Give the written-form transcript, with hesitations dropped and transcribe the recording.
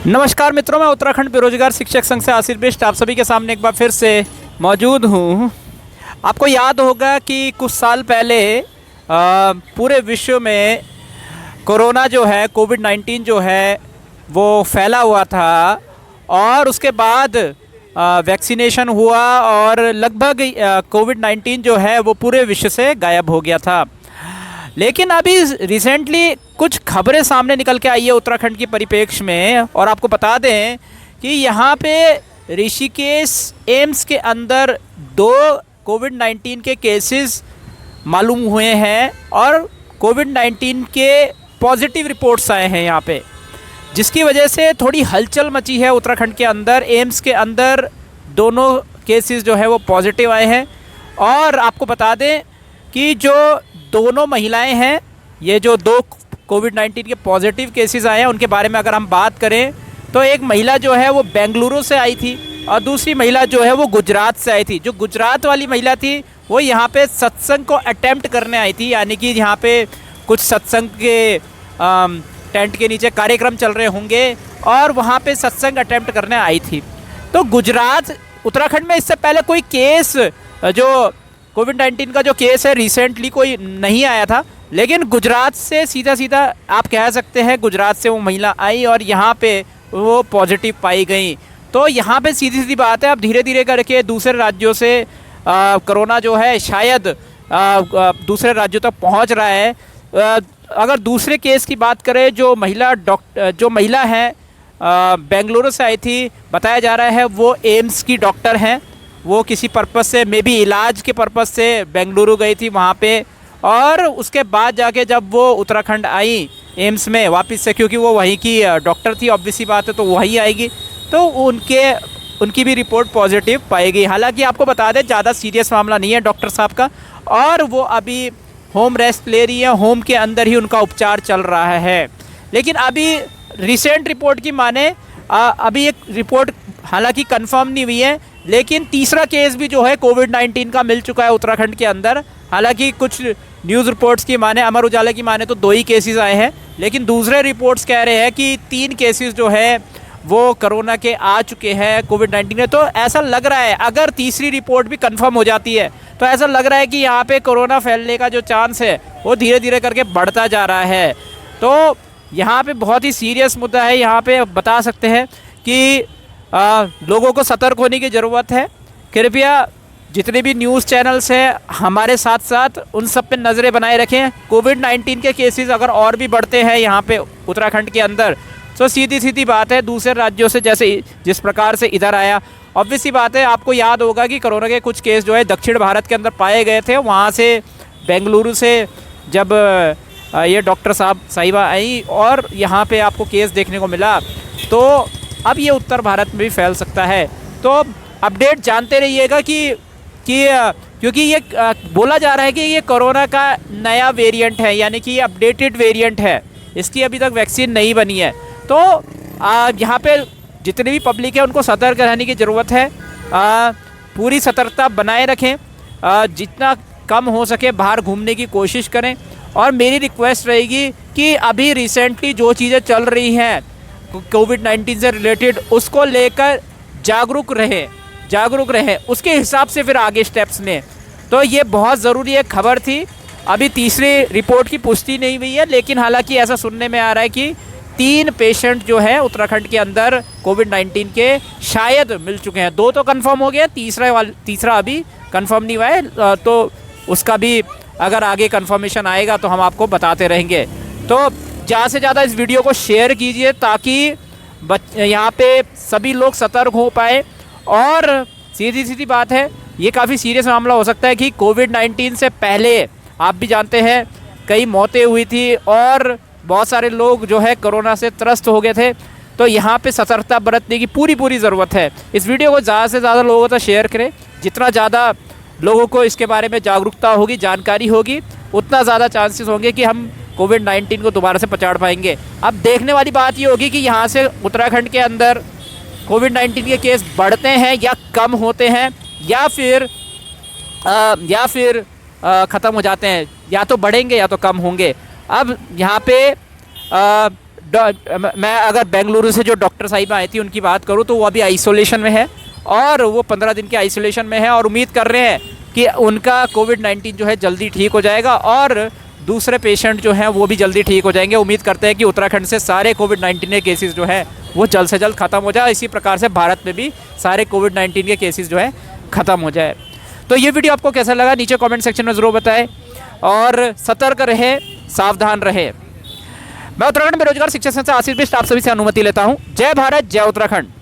नमस्कार मित्रों, मैं उत्तराखंड बेरोजगार शिक्षक संघ से आशीष बिष्ट आप सभी के सामने एक बार फिर से मौजूद हूँ। आपको याद होगा कि कुछ साल पहले पूरे विश्व में कोरोना जो है कोविड-19 जो है वो फैला हुआ था और उसके बाद वैक्सीनेशन हुआ और लगभग कोविड-19 जो है वो पूरे विश्व से गायब हो गया था। लेकिन अभी रिसेंटली कुछ खबरें सामने निकल के आई है उत्तराखंड की परिप्रेक्ष्य में, और आपको बता दें कि यहाँ पे ऋषिकेश एम्स के अंदर 2 कोविड-19 के केसेस मालूम हुए हैं और कोविड-19 के पॉजिटिव रिपोर्ट्स आए हैं यहाँ पे, जिसकी वजह से थोड़ी हलचल मची है उत्तराखंड के अंदर। एम्स के अंदर दोनों केसेस जो है वो पॉजिटिव आए हैं। और आपको बता दें कि जो दोनों महिलाएं हैं, ये जो 2 कोविड-19 के पॉजिटिव केसेस आए हैं उनके बारे में अगर हम बात करें तो एक महिला जो है वो बेंगलुरु से आई थी और दूसरी महिला जो है वो गुजरात से आई थी। जो गुजरात वाली महिला थी वो यहाँ पे सत्संग को अटेम्प्ट करने आई थी, यानी कि यहाँ पे कुछ सत्संग के टेंट के नीचे कार्यक्रम चल रहे होंगे और वहाँ पे सत्संग अटेम्प्ट करने आई थी। तो गुजरात, उत्तराखंड में इससे पहले कोई केस, जो कोविड-19 का जो केस है रिसेंटली कोई नहीं आया था, लेकिन गुजरात से सीधा आप कह सकते हैं गुजरात से वो महिला आई और यहाँ पे वो पॉजिटिव पाई गई। तो यहाँ पे सीधी बात है, अब धीरे धीरे करके दूसरे राज्यों से कोरोना जो है शायद दूसरे राज्यों तक पहुँच रहा है। अगर दूसरे केस की बात करें, जो महिला है बेंगलुरु से आई थी, बताया जा रहा है वो एम्स की डॉक्टर हैं। वो किसी पर्पस से, मे बी इलाज के पर्पस से बेंगलुरु गई थी वहाँ पे, और उसके बाद जाके जब वो उत्तराखंड आई एम्स में वापस से, क्योंकि वो वहीं की डॉक्टर थी, ऑब्वियस सी बात है तो वहीं आएगी, तो उनकी भी रिपोर्ट पॉजिटिव पाई गई। हालांकि आपको बता दें ज़्यादा सीरियस मामला नहीं है डॉक्टर साहब का, और वो अभी होम रेस्ट ले रही है, होम के अंदर ही उनका उपचार चल रहा है। लेकिन अभी रिसेंट रिपोर्ट की माने अभी एक रिपोर्ट हालांकि कंफर्म नहीं हुई है, लेकिन तीसरा केस भी जो है कोविड-19 का मिल चुका है उत्तराखंड के अंदर। हालांकि कुछ न्यूज़ रिपोर्ट्स की माने, अमर उजाला की माने तो 2 ही केसेस आए हैं, लेकिन दूसरे रिपोर्ट्स कह रहे हैं कि 3 केसेस जो है वो कोरोना के आ चुके हैं कोविड-19 में। तो ऐसा लग रहा है, अगर तीसरी रिपोर्ट भी कंफर्म हो जाती है तो ऐसा लग रहा है कि यहाँ पे कोरोना फैलने का जो चांस है वो धीरे धीरे करके बढ़ता जा रहा है। तो यहाँ पे बहुत ही सीरियस मुद्दा है। यहाँ पे बता सकते हैं कि लोगों को सतर्क होने की ज़रूरत है। कृपया जितने भी न्यूज़ चैनल्स हैं हमारे साथ साथ उन सब पे नज़रें बनाए रखें। कोविड-19 के केसेस अगर और भी बढ़ते हैं यहाँ पे उत्तराखंड के अंदर, तो सीधी बात है दूसरे राज्यों से जैसे जिस प्रकार से इधर आया, ऑब्वियस सी बात है। आपको याद होगा कि कोरोना के कुछ केस जो है दक्षिण भारत के अंदर पाए गए थे, वहाँ से बेंगलुरु से जब ये डॉक्टर साहिबा आई और यहाँ पे आपको केस देखने को मिला, तो अब ये उत्तर भारत में भी फैल सकता है। तो अपडेट जानते रहिएगा कि क्योंकि ये बोला जा रहा है कि ये कोरोना का नया वेरिएंट है, यानी कि ये अपडेटेड वेरिएंट है, इसकी अभी तक वैक्सीन नहीं बनी है। तो यहाँ पे जितने भी पब्लिक है उनको सतर्क रहने की ज़रूरत है। पूरी सतर्कता बनाए रखें, जितना कम हो सके बाहर घूमने की कोशिश करें। और मेरी रिक्वेस्ट रहेगी कि अभी रिसेंटली जो चीज़ें चल रही हैं कोविड-19 से रिलेटेड, उसको लेकर जागरूक रहें, उसके हिसाब से फिर आगे स्टेप्स लें। तो ये बहुत ज़रूरी एक खबर थी। अभी तीसरी रिपोर्ट की पुष्टि नहीं हुई है, लेकिन हालांकि ऐसा सुनने में आ रहा है कि 3 पेशेंट जो हैं उत्तराखंड के अंदर कोविड-19 के शायद मिल चुके हैं। 2 तो कंफर्म हो गया, तीसरा अभी कंफर्म नहीं हुआ है। तो उसका भी अगर आगे कंफर्मेशन आएगा तो हम आपको बताते रहेंगे। तो ज़्यादा से ज़्यादा इस वीडियो को शेयर कीजिए ताकि यहाँ पे सभी लोग सतर्क हो पाए। और सीधी बात है, ये काफ़ी सीरियस मामला हो सकता है कि कोविड-19 से पहले आप भी जानते हैं कई मौतें हुई थी और बहुत सारे लोग जो है कोरोना से त्रस्त हो गए थे। तो यहाँ पे सतर्कता बरतने की पूरी ज़रूरत है। इस वीडियो को ज़्यादा से ज़्यादा लोगों तक शेयर करें। जितना ज़्यादा लोगों को इसके बारे में जागरूकता होगी, जानकारी होगी, उतना ज़्यादा चांसेस होंगे कि हम कोविड-19 को दोबारा से पछाड़ पाएंगे। अब देखने वाली बात ये होगी कि यहाँ से उत्तराखंड के अंदर कोविड-19 के केस बढ़ते हैं या कम होते हैं, या फिर ख़त्म हो जाते हैं। या तो बढ़ेंगे या तो कम होंगे। अब यहाँ पे मैं अगर बेंगलुरु से जो डॉक्टर साहिबा आई थी उनकी बात करूं तो वो अभी आइसोलेशन में है और वो 15 दिन के आइसोलेशन में है और उम्मीद कर रहे हैं कि उनका कोविड-19 जो है जल्दी ठीक हो जाएगा और दूसरे पेशेंट जो हैं वो भी जल्दी ठीक हो जाएंगे। उम्मीद करते हैं कि उत्तराखंड से सारे कोविड-19 के केसेस जो हैं वो जल्द से जल्द ख़त्म हो जाए। इसी प्रकार से भारत में भी सारे कोविड-19 के केसेस जो है ख़त्म हो जाए। तो ये वीडियो आपको कैसा लगा नीचे कमेंट सेक्शन में ज़रूर बताएं और सतर्क रहे, सावधान रहे। मैं उत्तराखंड बेरोजगार शिक्षक संघ से आशीष बिष्ट आप सभी से अनुमति लेता हूँ। जय भारत, जय उत्तराखंड।